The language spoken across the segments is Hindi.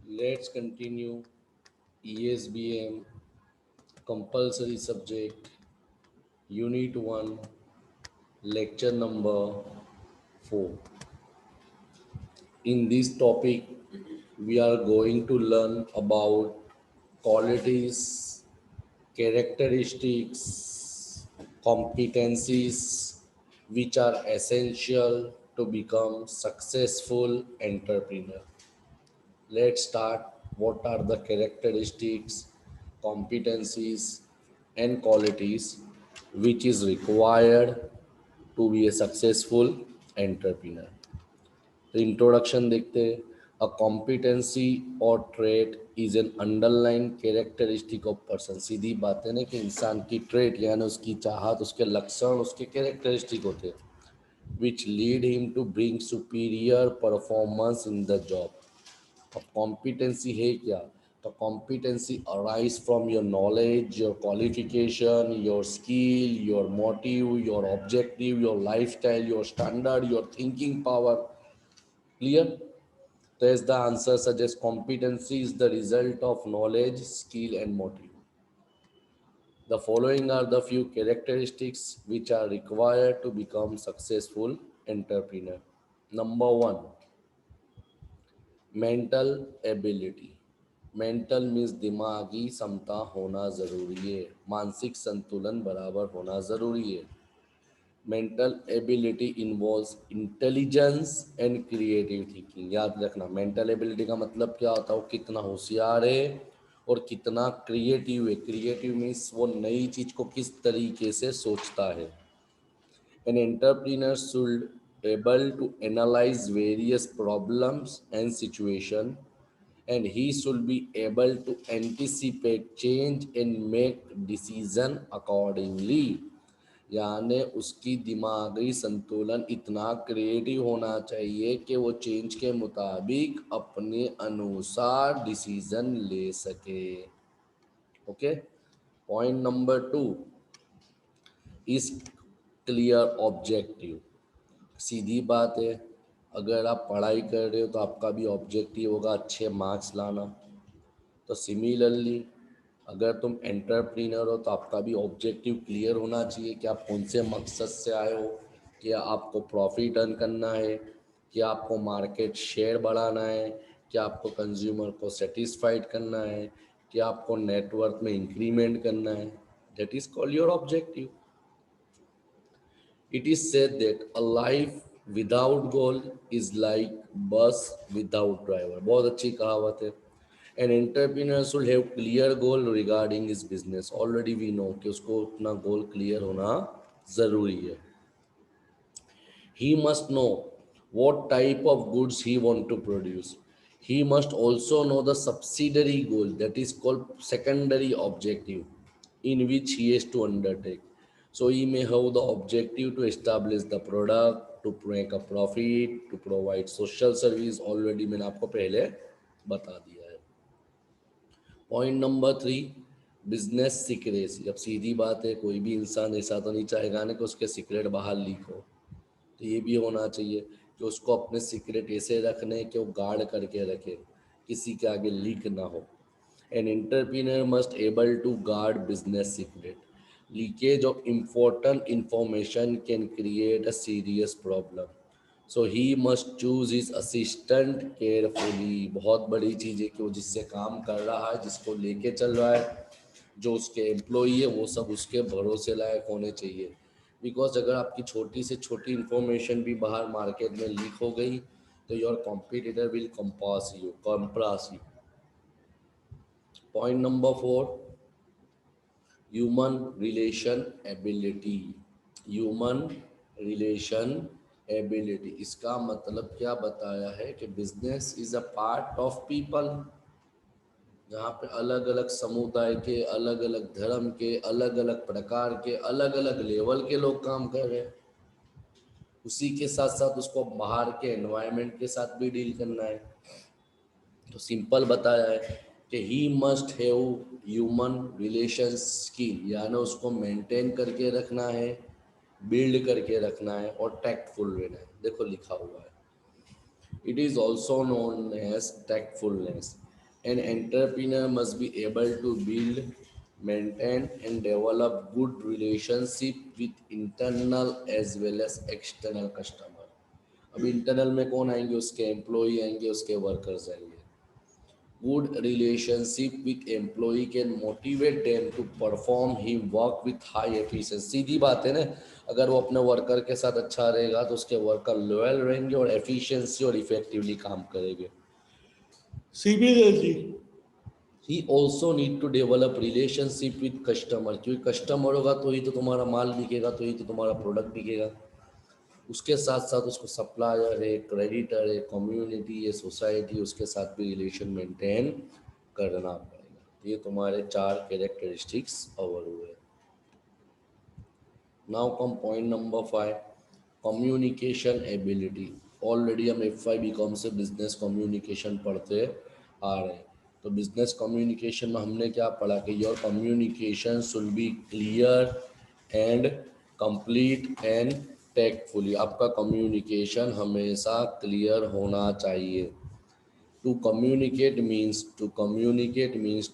Let's continue ESBM compulsory subject unit 1 lecture number 4. In this topic we are going to learn about qualities, characteristics, competencies which are essential to become successful entrepreneur. Let's start. What are the characteristics, competencies, and qualities which is required to be a successful entrepreneur? तो इंट्रोडक्शन देखते हैं. अ कॉम्पिटेंसी और trait is an underline characteristic of person. सीधी बात है ना कि इंसान की ट्रेट यानी उसकी चाहत, उसके लक्षण, उसके कैरेक्टरिस्टिक होते हैं which lead him to bring superior performance in the job. अब कॉम्पिटेंसी है क्या? तो competency arise from your knowledge, your qualification, your skill, your motive, your objective, your life style, your standard, your thinking power. Clear? Thus, the answer suggests competency is the result of knowledge, skill, and motive. The following are the few characteristics which are required to become successful entrepreneur. Number one, mental ability. Mental means दिमागी क्षमता होना ज़रूरी है, मानसिक संतुलन बराबर होना ज़रूरी है. Mental ability involves intelligence and creative thinking. याद रखना, मेंटल एबिलिटी का मतलब क्या होता है? वो कितना होशियार है और कितना क्रिएटिव है. क्रिएटिव मीन्स वो नई चीज़ को किस तरीके से सोचता है. An entrepreneur should able to analyze various problems and situation, and he should be able to anticipate change and make decision accordingly. यानी उसकी दिमागी संतुलन इतना क्रिएटिव होना चाहिए कि वो चेंज के मुताबिक अपने अनुसार डिसीजन ले सके. Okay. Point number 2 is clear objective. सीधी बात है, अगर आप पढ़ाई कर रहे हो तो आपका भी ऑब्जेक्टिव होगा अच्छे मार्क्स लाना. तो सिमिलरली अगर तुम एंटरप्रेन्योर हो तो आपका भी ऑब्जेक्टिव क्लियर होना चाहिए कि आप कौन से मकसद से आए हो. कि आपको प्रॉफिट अर्न करना है, कि आपको मार्केट शेयर बढ़ाना है, कि आपको कंज्यूमर को सेटिस्फाइड करना है, कि आपको नेटवर्क में इंक्रीमेंट करना है. That is called your objective. It is said that a life without goal is like bus without driver. बहुत अच्छी कहावत है. An entrepreneur should have clear goal regarding his business. Already we know कि उसको अपना goal clear होना ज़रूरी है. He must know what type of goods he want to produce. He must also know the subsidiary goal, that is called secondary objective, in which he has to undertake. So he may have the objective to establish the product, to make a profit, to provide social service. Already मैंने आपको पहले बता दिया है. Point number 3, business secrecy. अब सीधी बात है, कोई भी इंसान ऐसा तो नहीं चाहेगा ना कि उसके सीक्रेट बाहर लीक हो. तो ये भी होना चाहिए कि उसको अपने सीक्रेट ऐसे रखने कि वो गार्ड करके रखे, किसी के आगे लीक ना हो. An entrepreneur must able to guard business secret. Leakage of important information can create a serious problem. So he must choose his assistant carefully. बहुत बड़ी चीज़ है कि वो जिससे काम कर रहा है, जिसको लेके चल रहा है, जो उसके एम्प्लॉई है, वो सब उसके भरोसे लायक होने चाहिए. बिकॉज अगर आपकी छोटी से छोटी इंफॉर्मेशन भी बाहर मार्केट में लीक हो गई तो your competitor will compress you. Point number 4, human relation ability. Human relation ability, इसका मतलब क्या बताया है कि business is a part of people, जहाँ पे अलग अलग समुदाय के, अलग अलग धर्म के, अलग अलग प्रकार के, अलग अलग लेवल के लोग काम कर रहे हैं. उसी के साथ साथ उसको बाहर के एनवायरनमेंट के साथ भी डील करना है. तो सिंपल बताया है कि he must have human relation skill, यानी उसको मेंटेन करके रखना है, बिल्ड करके रखना है और टैक्टफुल रहना है. देखो लिखा हुआ है, it is also known as tactfulness. An entrepreneur must be able to build, maintain, and develop good relationship with internal as well as external customer. अब इंटरनल में कौन आएंगे? उसके एम्प्लॉय आएंगे, उसके वर्कर्स आएंगे. Good relationship with employee can motivate them to perform his work with high efficiency. सीधी बात है ना, अगर वो अपने वर्कर के साथ अच्छा रहेगा तो उसके वर्कर लॉयल रहेंगे और एफिशिएंसी और इफेक्टिवली काम करेंगे. Similarly, he also need to develop relationship with customer, क्योंकि कस्टमर होगा तो ही तो तुम्हारा माल बिकेगा, तो ही तो तुम्हारा प्रोडक्ट बिकेगा. उसके साथ साथ उसको सप्लायर है, क्रेडिटर है, कम्युनिटी है, सोसाइटी, उसके साथ भी रिलेशन मेंटेन करना पड़ेगा. ये तुम्हारे 4 कैरेक्टरिस्टिक्स ओवर हुए. Now come point number 5, communication ability. Already हम F5 बीकॉम से बिजनेस कम्युनिकेशन पढ़ते आ रहे हैं. तो बिजनेस कम्युनिकेशन में हमने क्या पढ़ा कि your communication should be clear and complete and tactfully. आपका कम्युनिकेशन हमेशा क्लियर होना चाहिए. To communicate means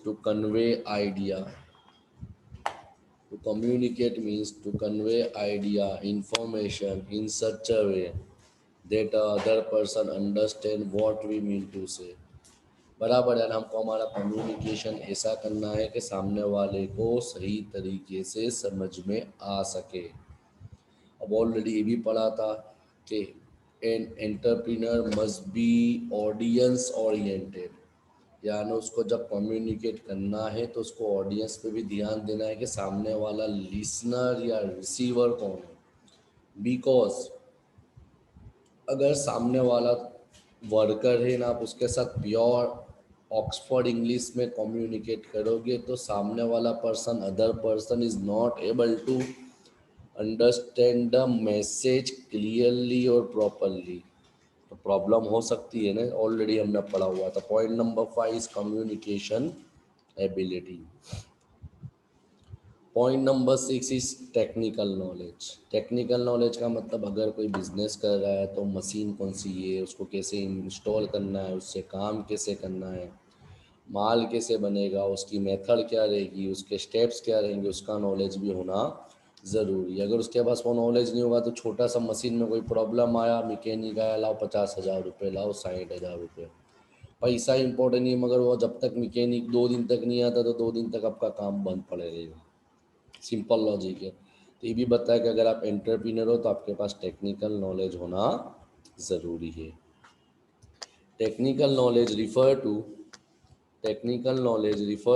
to convey idea. To communicate means to convey idea, information in such a way that the other person understand what we mean to say. बराबर है. हमको हमारा कम्युनिकेशन ऐसा करना है कि सामने वाले को सही तरीके से समझ में आ सके. अब ऑलरेडी ये भी पढ़ा था कि N entrepreneur must B audience oriented. यानी उसको जब कम्युनिकेट करना है तो उसको ऑडियंस पे भी ध्यान देना है कि सामने वाला लिसनर या रिसीवर कौन है. बिकॉज अगर सामने वाला वर्कर है ना, आप उसके साथ प्योर ऑक्सफोर्ड इंग्लिश में कम्युनिकेट करोगे तो सामने वाला person, other person is not able to understand the message clearly और प्रॉपरली. तो प्रॉब्लम हो सकती है ना, ऑलरेडी हमने पढ़ा हुआ था. Point number 5 is communication ability. Point number 6 is technical knowledge. Technical knowledge का मतलब अगर कोई बिजनेस कर रहा है तो मशीन कौन सी है, उसको कैसे इंस्टॉल करना है, उससे काम कैसे करना है, माल कैसे बनेगा, उसकी मेथड क्या रहेगी, उसके स्टेप्स क्या रहेंगे, उसका नॉलेज भी होना ज़रूरी है. अगर उसके पास वो नॉलेज नहीं होगा तो छोटा सा मशीन में कोई प्रॉब्लम आया, मैकेनिक आया, लाओ 50,000 रुपये, लाओ 60,000 रुपये. पैसा इंपॉर्टेंट नहीं है, मगर वो जब तक मैकेनिक 2 दिन तक नहीं आता तो 2 दिन तक आपका काम बंद पड़े रहेगा. सिंपल लॉजिक है. तो ये भी बताया कि अगर आप एंटरप्रेन्योर हो तो आपके पास टेक्निकल नॉलेज होना ज़रूरी है. Technical knowledge refer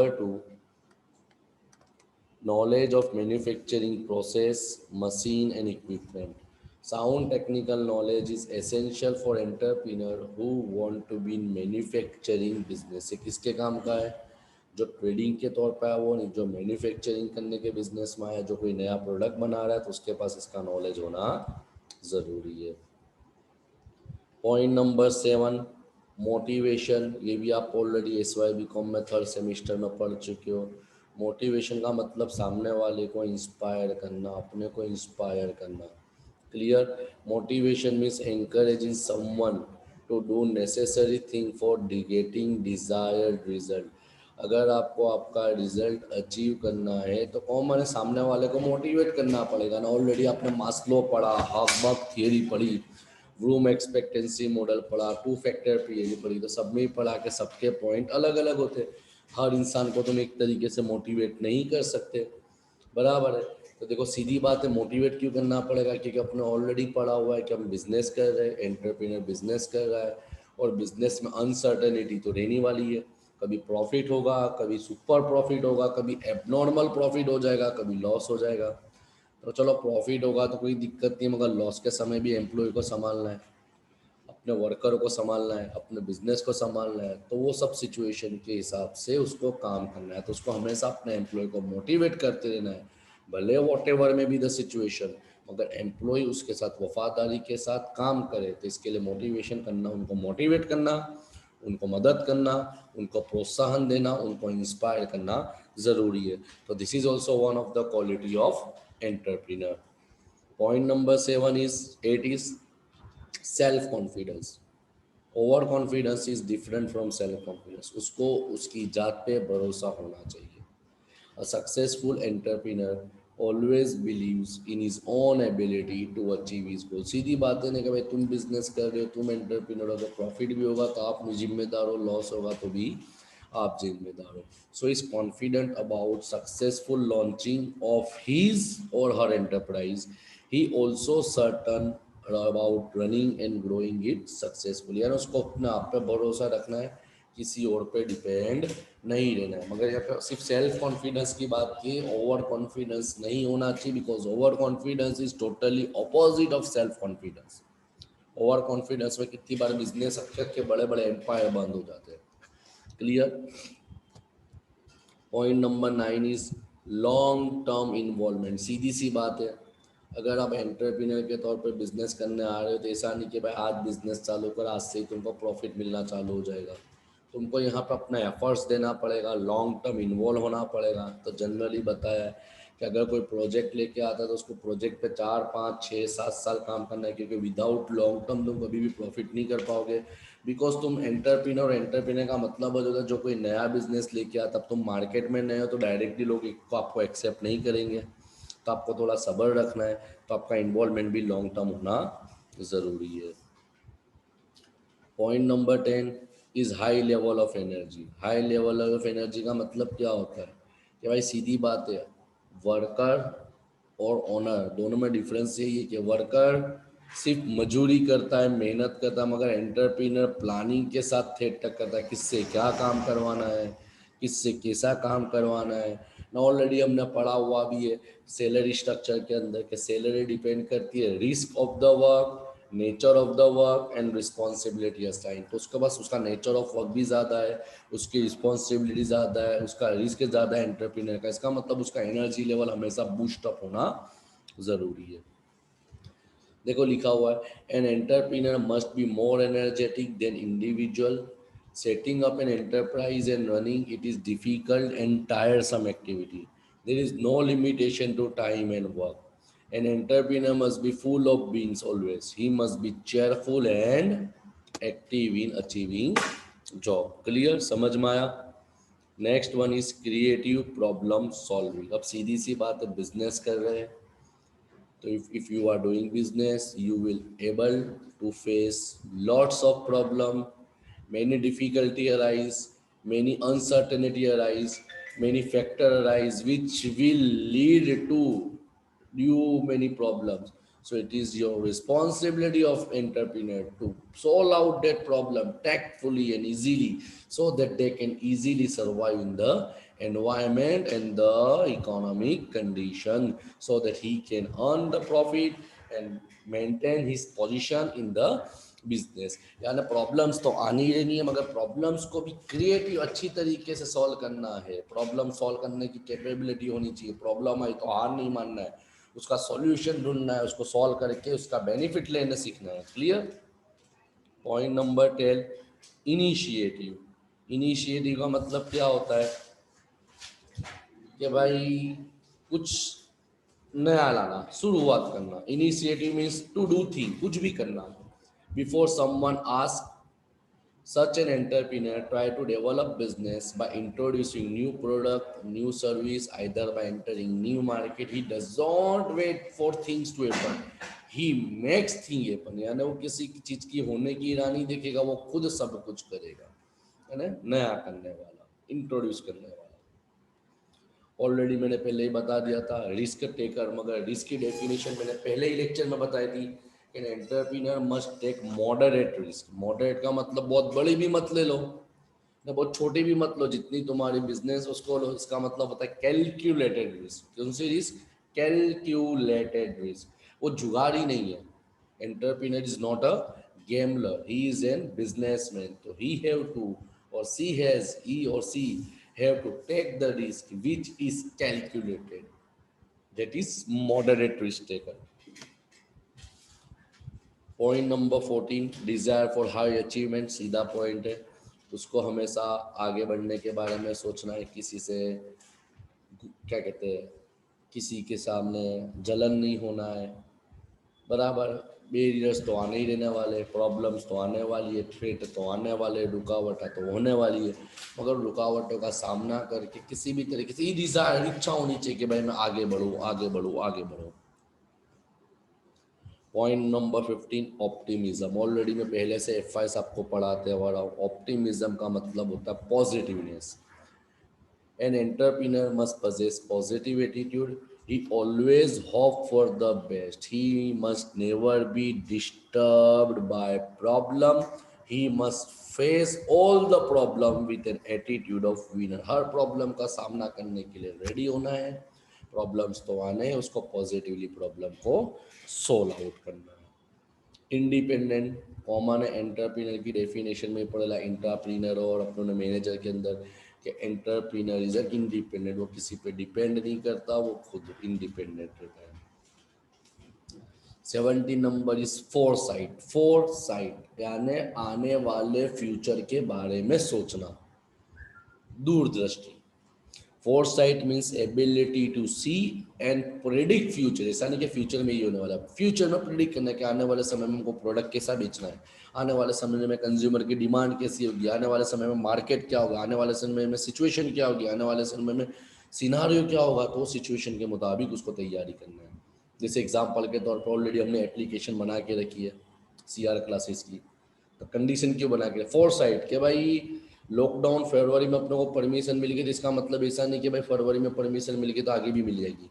to knowledge of manufacturing process, machine and equipment. Sound technical knowledge is essential for entrepreneur who want to be in manufacturing business. ये किसके काम का है? जो ट्रेडिंग के तौर पर है वो नहीं, जो मैन्युफैक्चरिंग करने के बिजनेस में है, जो कोई नया प्रोडक्ट बना रहा है तो उसके पास इसका नॉलेज होना ज़रूरी है. Point number 7, motivation. ये भी आप ऑलरेडी SY BCom में 3rd सेमिस्टर में पढ़ चुके हो. मोटिवेशन का मतलब सामने वाले को इंस्पायर करना, अपने को इंस्पायर करना. Clear. Motivation means encouraging someone to do necessary thing for getting desired result. अगर आपको आपका रिजल्ट अचीव करना है तो कॉमन है, सामने वाले को मोटिवेट करना पड़ेगा ना. ऑलरेडी आपने मास्लो पढ़ा, हाफबर्ग थियरी पढ़ी, रूम एक्सपेक्टेंसी मॉडल पढ़ा, 2 फैक्टर थियरी पढ़ी. तो सब में ही पढ़ा कि सबके पॉइंट अलग अलग होते हैं. हर इंसान को तुम एक तरीके से मोटिवेट नहीं कर सकते. बराबर है. तो देखो सीधी बात है, मोटिवेट क्यों करना पड़ेगा? क्योंकि अपने ऑलरेडी पढ़ा हुआ है कि हम बिजनेस कर रहे हैं, एंटरप्रेन्योर बिजनेस कर रहा है और बिजनेस में अनसर्टेनिटी तो रहने वाली है. कभी प्रॉफिट होगा, कभी सुपर प्रॉफिट होगा, कभी एबनॉर्मल प्रॉफिट हो जाएगा, कभी लॉस हो जाएगा. तो चलो प्रॉफिट होगा तो कोई दिक्कत नहीं, मगर लॉस के समय भी एम्प्लॉय को संभालना है, अपने वर्कर को संभालना है, अपने बिजनेस को संभालना है. तो वो सब सिचुएशन के हिसाब से उसको काम करना है. तो उसको हमेशा अपने एम्प्लॉय को मोटिवेट करते रहना है, भले वॉट एवर में भी द सिचुएशन, मगर एम्प्लॉय उसके साथ वफादारी के साथ काम करे. तो इसके लिए मोटिवेशन करना, उनको मोटिवेट करना, उनको मदद करना, उनको प्रोत्साहन देना, उनको इंस्पायर करना ज़रूरी है. तो this is also one of the quality of entrepreneur. Point number 8 is self confidence. Over confidence is different from self confidence, उसको उसकी जात पे भरोसा होना चाहिए। A successful entrepreneur always believes in his own ability to achieve his goal। सीधी बात है ना कि भाई तुम बिजनेस कर रहे हो, तुम एंटरप्रेन्योर हो, अगर प्रॉफिट भी होगा तो आप जिम्मेदार हो, लॉस होगा तो भी आप जिम्मेदार हो। So is confident about successful launching of his or her enterprise. He also certain about running and growing it successfully, यानी उसको अपने आप पे भरोसा रखना है, किसी और पे डिपेंड नहीं रहना है। मगर यहाँ पे सिर्फ सेल्फ कॉन्फिडेंस की बात की, ओवर कॉन्फिडेंस नहीं होना चाहिए, because over confidence is totally opposite of self confidence. Over confidence में कितनी बार बिजनेस के बड़े बड़े एम्पायर बंद हो जाते हैं। Clear. Point number 9 is long term involvement. सीधी सी बात है, अगर आप एंटरप्रेन्योर के तौर पर बिजनेस करने आ रहे हो तो ऐसा नहीं कि भाई आज बिजनेस चालू कर, आज से ही तुमको प्रॉफिट मिलना चालू हो जाएगा। तुमको यहाँ पर अपना एफर्ट्स देना पड़ेगा, लॉन्ग टर्म इन्वॉल्व होना पड़ेगा। तो जनरली बताया है कि अगर कोई प्रोजेक्ट लेके आता है तो उसको प्रोजेक्ट पे 4 5 6 7 साल काम करना है, क्योंकि विदाउट लॉन्ग टर्म तुम कभी भी प्रॉफिट नहीं कर पाओगे। बिकॉज तुम एंटरप्रेन्योर का मतलब हो जाता है जो कोई नया बिजनेस लेके आता, तब तुम मार्केट में नए हो तो डायरेक्टली लोग आपको एक्सेप्ट नहीं करेंगे, तो आपको थोड़ा सब्र रखना है, तो आपका इन्वॉल्वमेंट भी लॉन्ग टर्म होना ज़रूरी है। Point number 10 is high level of energy. High level of energy का मतलब क्या होता है कि भाई सीधी बात है, वर्कर और ओनर दोनों में डिफरेंस यही है कि वर्कर सिर्फ मजूरी करता है, मेहनत करता है, मगर एंटरप्रेन्योर प्लानिंग के साथ थेट तक करता है, किससे क्या काम करवाना है, किससे कैसा काम करवाना है ना। ऑलरेडी हमने पढ़ा हुआ भी है सैलरी स्ट्रक्चर के अंदर कि सैलरी डिपेंड करती है risk of the work, nature of the work and responsibility assign. तो उसके पास उसका नेचर ऑफ वर्क भी ज़्यादा है, उसकी रिस्पॉन्सिबिलिटी ज़्यादा है, उसका रिस्क ज़्यादा है एंटरप्रेन्योर का। इसका मतलब उसका एनर्जी लेवल हमेशा बूस्ट अप होना ज़रूरी है। देखो लिखा हुआ है an entrepreneur must be more energetic than individual. Setting up an enterprise and running it is difficult and tiresome activity. There is no limitation to time and work. An entrepreneur must be full of beans always. He must be cheerful and active in achieving job. Clear? समझ में आया? Next one is creative problem solving. अब सीधी सी बात है, बिजनेस कर रहे हैं तो if you are doing business you will able to face lots of problem, many difficulty arise, many uncertainty arise, many factor arise which will lead to you many problems. So it is your responsibility of entrepreneur to solve out that problem tactfully and easily, so that they can easily survive in the environment and the economic condition, so that he can earn the profit and maintain his position in the business. यानी प्रॉब्लम्स तो आनी ही नहीं है, मगर प्रॉब्लम्स को भी क्रिएटिव अच्छी तरीके से सॉल्व करना है। प्रॉब्लम सॉल्व करने की कैपेबिलिटी होनी चाहिए। प्रॉब्लम आई तो हार नहीं मानना है, उसका सॉल्यूशन ढूंढना है, उसको सॉल्व करके उसका बेनिफिट लेने सीखना है। Clear. Point number 10 initiative. Initiative का मतलब क्या होता है कि भाई कुछ नया लाना, शुरुआत करना। Initiative means to do thing, कुछ भी करना। Before someone ask, such an entrepreneur try to develop business by introducing new product, new service, either by entering new market. He does not wait for things to happen, he makes thing happen। यानी वो किसी चीज की होने की राह नहीं देखेगा, वो खुद सब कुछ करेगा, है ना, नया करने वाला, इंट्रोड्यूस करने वाला। ऑलरेडी मैंने पहले ही बता दिया था रिस्क टेकर, मगर रिस्क की डेफिनेशन मैंने पहले ही लेक्चर में बताई थी। An entrepreneur must take moderate risk. Moderate का मतलब बहुत बड़ी भी मत ले लो ना बहुत छोटी भी मत लो, जितनी तुम्हारी बिजनेस उसको लो। इसका मतलब होता है कैलकुलेटेड रिस्क। कौन सी रिस्क? Calculated risk. वो जुगाड़ी नहीं है। Entrepreneur is not a gambler, he is a businessman, so he have to, or she has, he or she have to take the risk which is calculated, that is moderate risk taker। Point number 14 desire for high achievement. सीधा पॉइंट है, उसको हमेशा आगे बढ़ने के बारे में सोचना है, किसी से क्या कहते हैं, किसी के सामने जलन नहीं होना है, बराबर। बेरियर्स तो आने ही रहने वाले, प्रॉब्लम्स तो आने वाली है, थ्रेट तो आने वाले, रुकावटें तो होने वाली है, मगर रुकावटों का सामना करके किसी भी तरीके से ये डिजायर, इच्छा होनी चाहिए कि भाई मैं आगे बढ़ूँ, आगे बढ़ूँ, आगे बढ़ूँ। Point number 15, optimism. ऑलरेडी मैं पहले से FIs आपको पढ़ाते हुआ रहा हूँ। ऑप्टिमिज्म का मतलब होता है positiveness. An entrepreneur must possess positive attitude. He always hope for the best. He must never be disturbed by problem. He must face all the problem with an attitude of winner. Her problem का सामना करने के लिए रेडी होना है। प्रॉब्लम्स तो आने हैं, उसको पॉजिटिवली प्रॉब्लम को सोल्व आउट करना है। इंडिपेंडेंट कॉमन है, एंटरप्रीनर की डेफिनेशन में पड़ेगा इंटरप्रीनर और अपने मैनेजर के अंदर कि एंटरप्रीनर इज एन इंडिपेंडेंट, वो किसी पे डिपेंड नहीं करता, वो खुद इंडिपेंडेंट रहता है। 17 नंबर इज फोरसाइट। फोरसाइट यानी आने वाले फ्यूचर के बारे में सोचना, दूरदृष्टि। Foresight means ability to see and predict future. ऐसा नहीं कि फ्यूचर में ये होने वाला, फ्यूचर में प्रेडिक्ट करना कि आने वाले समय में हमको प्रोडक्ट कैसा बेचना है, आने वाले समय में कंज्यूमर की डिमांड कैसी होगी, आने वाले समय में मार्केट क्या होगा, आने वाले समय में सिचुएशन क्या होगी, आने वाले समय में सिनारियो क्या होगा, तो सिचुएशन के मुताबिक उसको तैयारी करना है। जैसे एग्जाम्पल के तौर पर ऑलरेडी हमने एप्लीकेशन बना के रखी है CR क्लासेस की, तो कंडीशन क्यों बना के, फोरसाइट कि भाई लॉकडाउन फरवरी में अपने को परमिशन मिल गई, तो इसका मतलब ऐसा नहीं कि भाई फरवरी में परमिशन मिल गई तो आगे भी मिल जाएगी,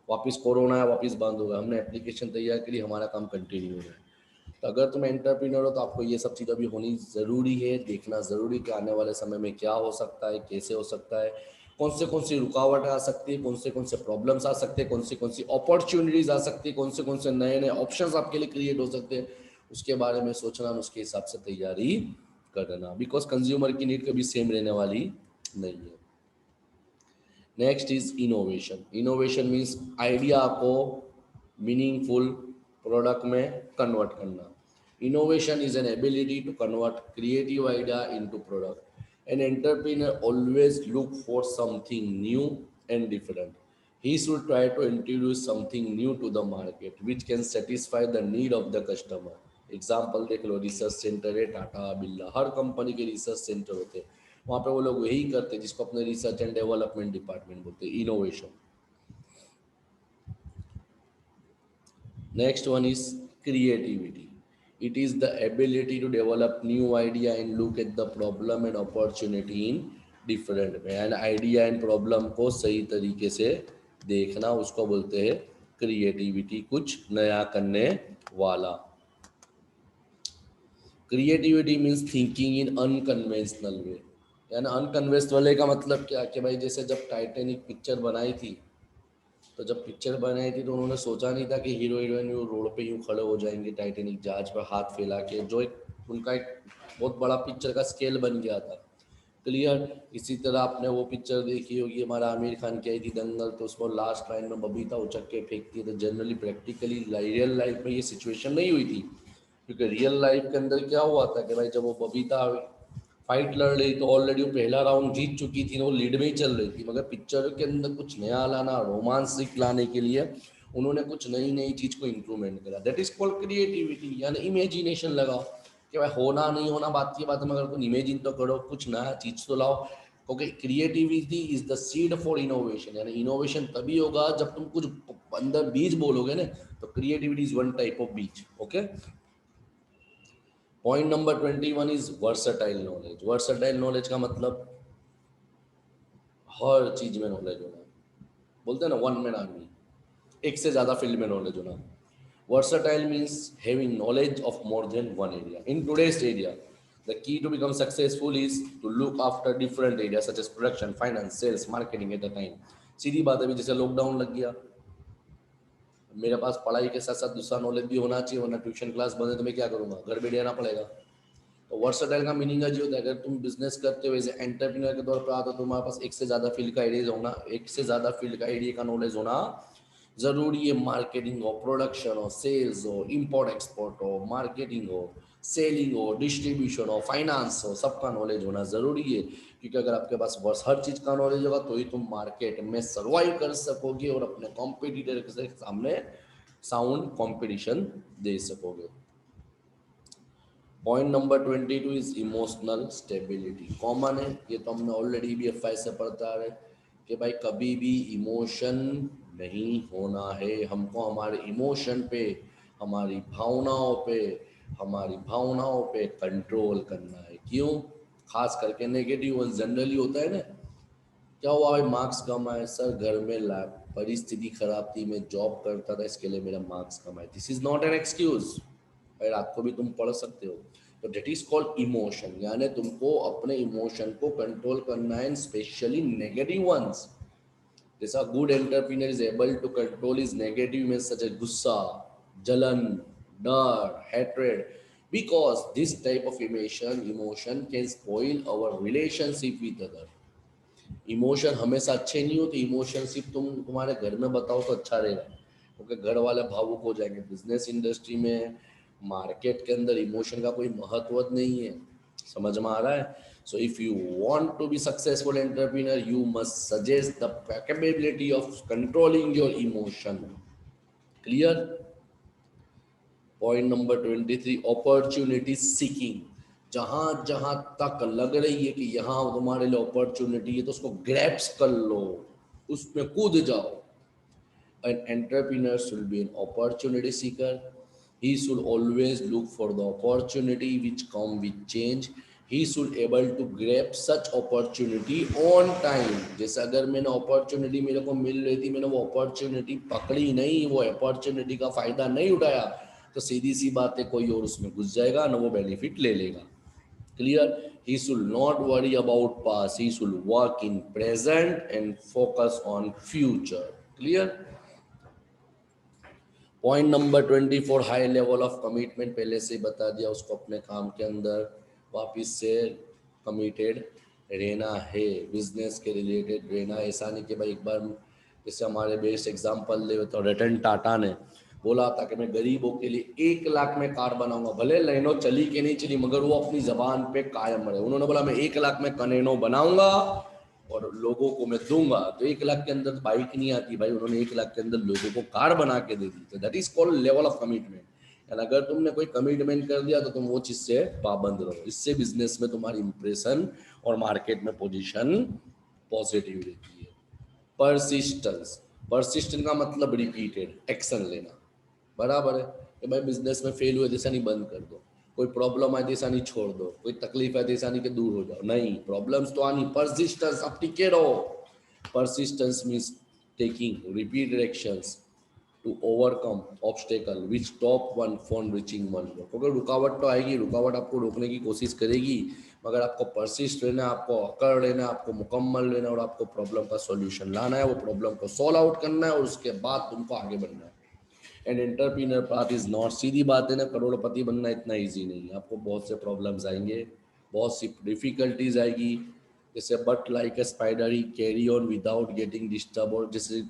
वापस कोरोना है वापस बंद होगा। हमने एप्लीकेशन तैयार करी, हमारा काम कंटिन्यू हो रहा है। तो अगर तुम एंटरप्रेन्योर हो तो आपको ये सब चीज़ अभी होनी ज़रूरी है, देखना ज़रूरी कि आने वाले समय में क्या हो सकता है, कैसे हो सकता है, कौन सी रुकावट आ सकती है, कौन से प्रॉब्लम्स आ सकते हैं, कौन सी अपॉर्चुनिटीज़ आ सकती है, कौन से नए नए ऑप्शंस आपके लिए क्रिएट हो सकते हैं, उसके बारे में सोचना, उसके हिसाब से तैयारी करना। बिकॉज कंज्यूमर की नीड कभी सेम रहने वाली नहीं है। Next is innovation. Innovation means idea को मीनिंगफुल प्रोडक्ट में कन्वर्ट करना। Innovation is an ability to convert creative idea into product. An entrepreneur always look for something new and different. He should try to introduce something new to the market which can satisfy the need of the customer. Example देख लो, रिसर्च सेंटर है टाटा बिरला, हर कंपनी के रिसर्च सेंटर होते हैं, वहाँ पे वो लोग यही करते हैं जिसको अपने रिसर्च एंड डेवलपमेंट डिपार्टमेंट बोलते हैं, innovation. Next one is creativity. It is the ability to develop new idea and look at the problem and opportunity in different way. And idea and problem को सही तरीके से देखना, उसको बोलते हैं क्रिएटिविटी, कुछ नया करने वाला। Creativity means thinking in unconventional way. यानी अनकन्वेंशनल वे का मतलब क्या कि भाई जैसे जब टाइटैनिक पिक्चर बनाई थी, तो जब पिक्चर बनाई थी तो उन्होंने सोचा नहीं था कि हीरो हीरोइन रोड पे यूँ खड़े हो जाएंगे टाइटैनिक जहाज पर हाथ फैला के, जो एक उनका एक बहुत बड़ा पिक्चर का स्केल बन गया था। क्लियर। इसी तरह आपने वो पिक्चर देखी होगी हमारा आमिर खान की आई थी दंगल, तो उसमें लास्ट लाइन में बबीता उचक के फेंकती है, तो जनरली प्रैक्टिकली रियल लाइफ में ये सिचुएशन नहीं हुई थी, क्योंकि रियल लाइफ के अंदर क्या हुआ था कि भाई जब वो बबीता फाइट लड़ रही तो ऑलरेडी वो पहला राउंड जीत चुकी थी, वो लीड में ही चल रही थी, मगर पिक्चर के अंदर कुछ नया लाना, रोमांसिक लाने के लिए उन्होंने कुछ नई नई चीज को इंप्रूवमेंट करा। दैट इज कॉल्ड क्रिएटिविटी, यानी इमेजिनेशन लगाओ कि भाई होना नहीं होना बात की बात है, मगर तुम इमेजिन तो करो, कुछ नया चीज तो लाओ। क्योंकि creativity is the seed for innovation, यानी इनोवेशन तभी होगा जब तुम कुछ अंदर बीज बोलोगे ना, तो creativity is one type of beej. Okay. Point number 21 is versatile knowledge. Versatile knowledge का मतलब हर चीज में नॉलेज होना, बोलते हैं ना वन मैन आर्मी, एक से ज्यादा फील्ड में नॉलेज होना। Versatile means having knowledge of more than one area. In today's area the key to become successful is to look after different area such as production, finance, sales, marketing at the time. सीधी बात है, अभी जैसे लॉकडाउन लग गया, मेरे पास पढ़ाई के साथ साथ दूसरा नॉलेज भी होना चाहिए, वरना ट्यूशन क्लास बंद है तो मैं क्या करूँगा, घर बैठ जाना पड़ेगा। तो वर्सटाइल का मीनिंग है जो होता है, अगर तुम बिजनेस करते हो एज एंटरप्रेन्योर के तौर पर आते हो, तुम्हारे पास एक से ज़्यादा फील्ड का आइडिया होना, एक से ज़्यादा फील्ड का आइडिया का नॉलेज होना ज़रूरी है। मार्केटिंग हो, प्रोडक्शन हो, सेल्स हो, इम्पोर्ट एक्सपोर्ट हो, मार्केटिंग हो, सेलिंग हो, डिस्ट्रीब्यूशन हो, फाइनेंस हो, सबका नॉलेज होना ज़रूरी है। क्योंकि अगर आपके पास बस हर चीज़ का नॉलेज होगा तो ही तुम मार्केट में सर्वाइव कर सकोगे और अपने कॉम्पिटिटर के सामने साउंड कंपटीशन दे सकोगे। Point number 22 is emotional stability. Common है, ये तो हमने ऑलरेडी भी एफ से पढ़ता है कि भाई कभी भी इमोशन नहीं होना है। हमको हमारे इमोशन पे, हमारी भावनाओं पे, हमारी भावनाओं पे कंट्रोल करना है। क्यों? खास करके नेगेटिव जनरली होता है ना, क्या हुआ भाई, मार्क्स कम आए सर, घर में ला परिस्थिति खराब थी, मैं जॉब करता था इसके लिए मेरा मार्क्स कम आए। This is not an excuse. भाई रात को भी तुम पढ़ सकते हो। तो डेट इज कॉल्ड इमोशन, यानी तुमको अपने इमोशन को कंट्रोल करना है, स्पेशली नेगेटिव वंस। जैसा good entrepreneur is able to control is negative में सच ए गुस्सा, जलन, डर, hatred, because this type of emotion can spoil our relationship with other। Emotion हमेशा अच्छे नहीं होते। इमोशन सिर्फ तुम तुम्हारे घर में बताओ तो अच्छा रहेगा, क्योंकि घर वाले भावुक हो जाएंगे। बिजनेस इंडस्ट्री में, मार्केट के अंदर इमोशन का कोई महत्व नहीं है। समझ में आ रहा है? So if you want to be successful entrepreneur, you must suggest the capability of controlling your emotion. Clear? Point number 23, opportunity seeking. जहां जहां तक लग रही है कि यहाँ तुम्हारे लिए अपॉर्चुनिटी है, तो उसको ग्रैब्स कर लो, उसमें कूद जाओ। An entrepreneur should be an opportunity seeker. He should always look for the opportunity which come with change. He should able to grab such opportunity on time। जैसे अगर मैंने अपॉर्चुनिटी मेरे को मिल रही थी, मैंने वो अपॉर्चुनिटी पकड़ी नहीं, वो अपॉर्चुनिटी का फायदा नहीं उठाया, तो सीधी सी बात है कोई और उसमें घुस जाएगा ना, वो बेनिफिट ले लेगा। Clear? He should not worry about past, he should work in present and focus on future। Clear? Point number 24, high level of commitment. पहले से ही बता दिया, उसको अपने काम के अंदर वापस से कमिटेड रहना है, बिजनेस के रिलेटेड रहना। ऐसा नहीं कि भाई एक बार, जैसे हमारे बेस्ट एग्जांपल ले तो रतन टाटा ने बोला था कि मैं गरीबों के लिए 1 लाख में कार बनाऊंगा, भले नैनो चली कि नहीं चली, मगर वो अपनी जबान पे कायम रहे। उन्होंने बोला मैं 1 लाख में कनेनो बनाऊंगा और लोगों को मैं दूंगा। तो 1 लाख के अंदर बाइक नहीं आती भाई, उन्होंने 1 लाख के अंदर लोगों को कार बना के दे दी। तो that is called level of commitment. And अगर तुमने कोई कमिटमेंट कर दिया तो तुम वो चीज से पाबंद रहो। इससे बिजनेस में तुम्हारी इंप्रेशन और मार्केट में पोजीशन पॉजिटिव रहती है। परसिस्टेंस। परसिस्टेंस का मतलब रिपीटेड एक्शन लेना। बराबर है कि भाई बिजनेस में फेल हुए जैसा नहीं, बंद कर दो। कोई प्रॉब्लम आए जैसा नहीं, छोड़ दो। कोई तकलीफ आए जैसा नहीं कि दूर हो जाओ, नहीं, प्रॉब्लम्स तो आनी। परसिस्टेंस, अब टिके रहो। Persistence means taking repeated actions to overcome obstacle which stop one from reaching one goal. क्योंकि रुकावट तो आएगी, रुकावट आपको रोकने की कोशिश करेगी, मगर आपको परसिस्ट रहना है, आपको अकड़ रहना है, आपको मुकम्मल रहना है, और आपको प्रॉब्लम का सॉल्यूशन लाना है, वो प्रॉब्लम को सॉल्व आउट करना है, और उसके बाद तुमको आगे बढ़ना है। एंड एंटरप्रीनर पाथ इज नॉट, सीधी बात है ना, करोड़पति बनना इतना ईजी नहीं है। आपको बहुत से प्रॉब्लम्स आएंगे, बहुत सी डिफिकल्टीज आएगी। जैसे but like a spider he carry on without getting disturb. और जैसे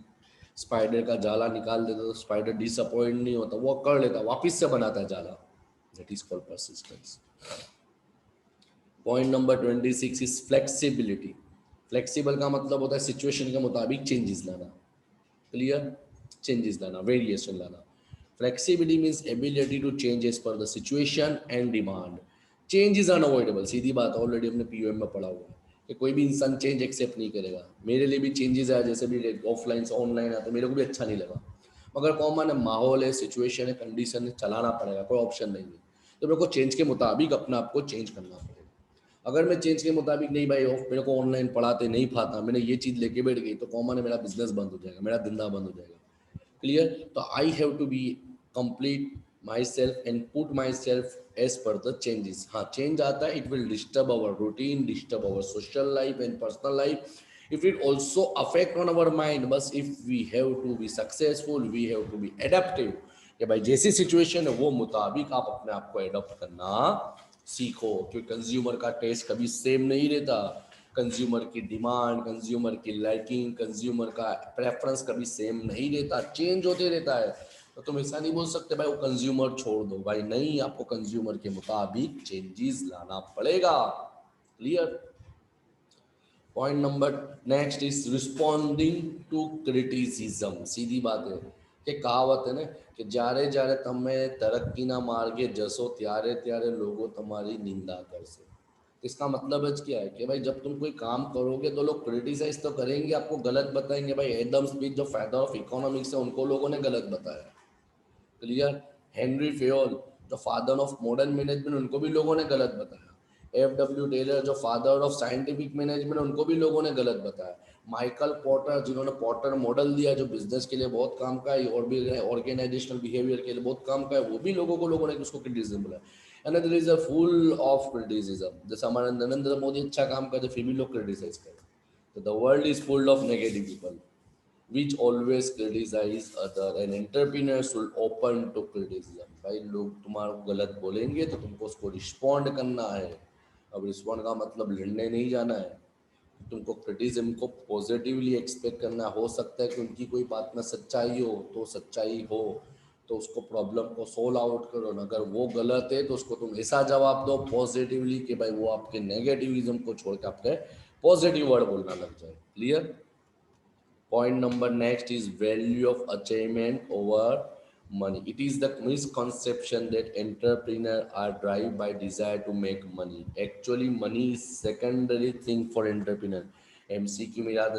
स्पाइडर का जाला निकाल देता तो स्पाइडर डिसअपॉइंट नहीं होता, वो कर लेता, वापिस से बनाता है जाला। That is called persistence. Point number 26 is flexibility. Flexible का मतलब होता है सिचुएशन के मुताबिक चेंजेस लाना। क्लियर? चेंजेस लाना, वेरिएशन लाना। Flexibility means ability to change as per the situation and demand. Change is unavoidable, सीधी बात, ऑलरेडी हमने पीयूएम में पढ़ा हुआ है कि कोई भी इंसान चेंज एक्सेप्ट नहीं करेगा। मेरे लिए भी चेंजेस आया, जैसे भी ऑफलाइन से ऑनलाइन आया तो मेरे को भी अच्छा नहीं लगा, मगर कॉमन है, माहौल है, सिचुएशन है, कंडीशन है, चलाना पड़ेगा, कोई ऑप्शन नहीं है। तो मेरे को चेंज के मुताबिक अपने आप को चेंज करना पड़ेगा। अगर मैं चेंज के मुताबिक नहीं भाई, मेरे को ऑनलाइन पढ़ाते नहीं पाता, मैंने ये चीज़ लेके बैठ गई, तो कॉमन है, मेरा बिजनेस बंद हो जाएगा, मेरा धंधा बंद हो जाएगा। क्लियर? तो I have to be complete my self and put my self as per the changes. हाँ, चेंज आता है, it will disturb our routine, disturb our social life and personal life, if it also affect on our mind, बस if we have to be successful, we have to be adaptive। कि भाई जैसी सिचुएशन है वो मुताबिक आप अपने आप को एडॉप्ट करना सीखो, क्योंकि कंज्यूमर का टेस्ट कभी सेम नहीं रहता। कंज्यूमर की डिमांड, कंज्यूमर की लाइकिंग, कंज्यूमर का प्रेफरेंस कभी सेम नहीं रहता, चेंज होते रहता है। तो तुम ऐसा नहीं बोल सकते भाई वो कंज्यूमर छोड़ दो, भाई नहीं, आपको कंज्यूमर के मुताबिक चेंजेस लाना पड़ेगा। Clear? Point number next is responding to criticism. सीधी बात है, કે કહાવત है ને કે જ્યારે જ્યારે તમે તરક્કીના માર્ગે જશો ત્યારે ત્યારે લોકો તમારી નિંદા કરશે। इसका मतलब क्या है कि भाई जब तुम कोई काम करोगे तो लोग क्रिटिसाइज तो करेंगे, आपको गलत बताएंगे। भाई एडम स्मिथ जो फादर ऑफ इकोनॉमिक्स है उनको लोगों ने गलत बताया, क्लियर। हेनरी फेयोल जो फादर ऑफ मॉडर्न मैनेजमेंट उनको भी लोगों ने गलत बताया। एफ डब्ल्यू टेलर जो फादर ऑफ साइंटिफिक मैनेजमेंट उनको भी लोगों ने गलत बताया। माइकल पॉटर जिन्होंने पॉटर मॉडल दिया जो बिजनेस के लिए बहुत काम का है और भी ऑर्गेनाइजेशनल बिहेवियर के लिए बहुत काम का है, वो भी लोगों ने उसको क्रिटिसिज्म बोला। And there is a full of criticism. जैसे हमारे नरेंद्र मोदी अच्छा काम करते फिर भी लोग क्रिटिसाइज करते। तो the world is full of negative people which always criticize other and entrepreneurs will open to criticism। भाई लोग तुम्हारा गलत बोलेंगे तो तुमको उसको रिस्पॉन्ड करना है। अब रिस्पॉन्ड का मतलब लड़ने नहीं जाना है, तुमको क्रिटिसिज्म को पॉजिटिवली एक्सपेक्ट करना। हो सकता है कि उनकी कोई बात में सच्चाई हो तो सच्चाई हो तो उसको प्रॉब्लम को सोल्व आउट करो, अगर वो गलत है तो उसको तुम ऐसा जवाब दो पॉजिटिवली कि भाई वो आपके नेगेटिविज्म को छोड़ के आपके पॉजिटिव वर्ड बोलना लग जाए। Clear. Point number next is value of achievement over money। It is the misconception that entrepreneurs are driven by desire to make money। Actually, money is secondary thing for entrepreneur। MCQ में याद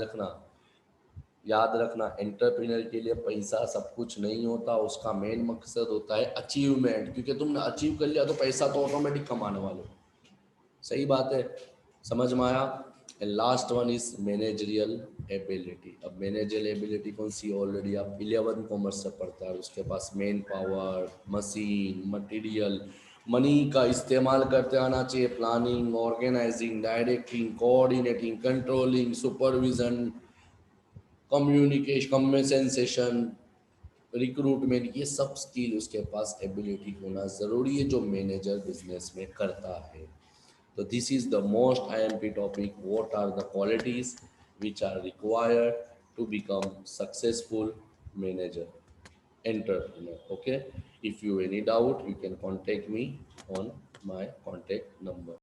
रखना एंटरप्रेन्योर के लिए पैसा सब कुछ नहीं होता, उसका मेन मकसद होता है अचीवमेंट, क्योंकि तुमने अचीव कर लिया तो पैसा तो ऑटोमेटिक कमाने वाले हो। सही बात है, समझ में आया। And last one is managerial ability. अब मैनेजरियल एबिलिटी कौन सी, ऑलरेडी आप 11 कॉमर्स से पढ़ता है, उसके पास man power, machine, material, money का इस्तेमाल करते आना चाहिए। Planning, organising, directing, coordinating, controlling, supervision, communication, communication, recruitment, ये सब स्किल उसके पास एबिलिटी होना ज़रूरी है जो मैनेजर बिजनेस में करता है। So this is the most IMP topic. What are the qualities which are required to become successful manager, entrepreneur? Okay. If you any doubt, you can contact me on my contact number.